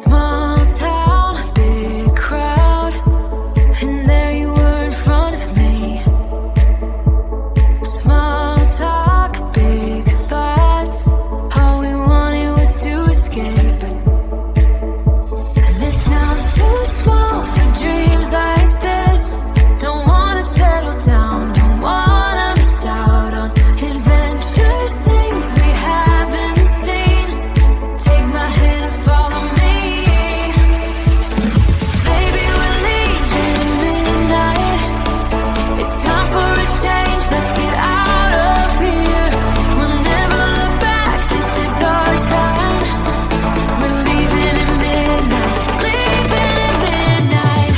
Small town, big crowd, and there you were in front of me. Small talk, big thoughts, all we wanted was to escape. And this town's too small for dreams like this. Don't wanna settle down, don't wanna miss out on adventures, things we haven't seen. Take my hand and follow me. Baby, we're leaving midnight. It's time for a change, let's get out of here. We'll never look back, this is our time. We're leaving at midnight, leaving at midnight.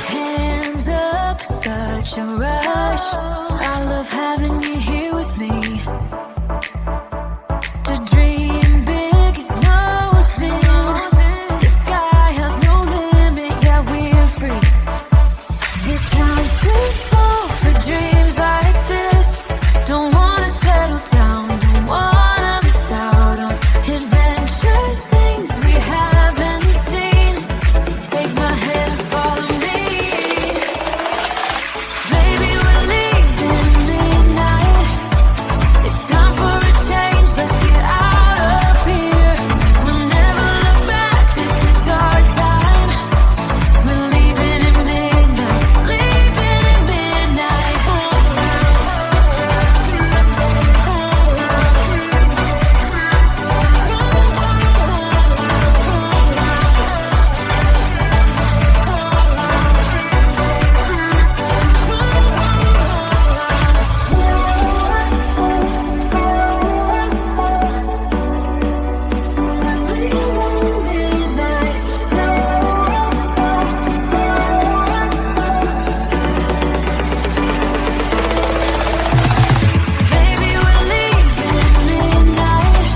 Hands up, such a rush. I love having you here with me. To dream big is no sin. The sky has no limit, yeah, we're free. This town's too small for dreams like this. Don't wanna settle down, don't wanna miss out on adventures, things we haven't seen. Take my hand, follow me. Baby, we're leaving midnight. It's time for a change, let's get out of here. We'll never look back, this is our time. We're leaving at midnight, leaving at midnight. Baby, we're leaving midnight.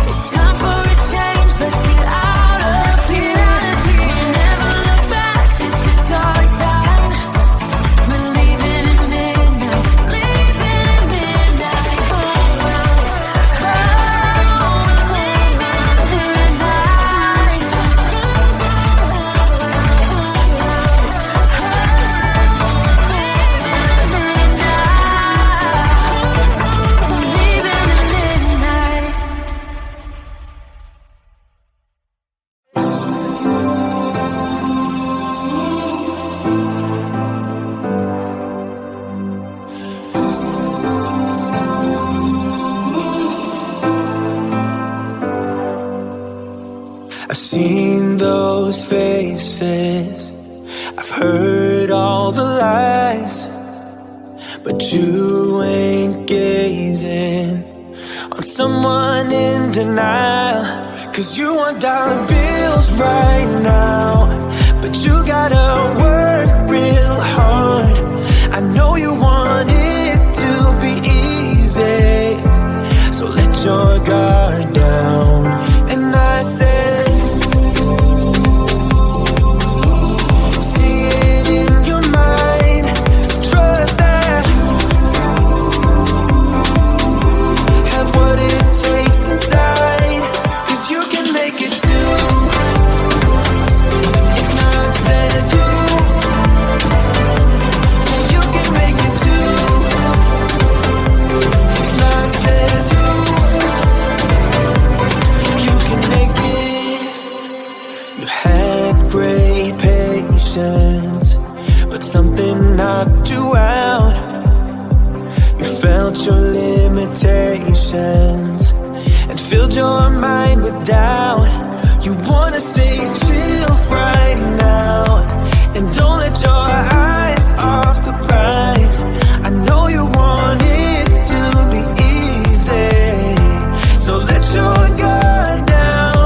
It's time for a change, let's get out of here. We'll never look back, this is our time. We're leaving at midnight, leaving at midnight. I've seen those faces, I've heard all the lies, but you ain't gazing on someone in denial. 'Cause you want dollar bills right now, but you gotta work real hard. I know you want it to be easy, so let your guard down. And I said, see it in your mind, trust that, have what it takes inside, 'cause you can make it too. If not says you, you can make it too. If not says you, you can make it. You had great patience, but something knocked you out. You felt your limitations and filled your mind with doubt. You wanna stay chill right now, and don't let your eyes off the prize. I know you want it to be easy, so let your guard down.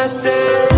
I say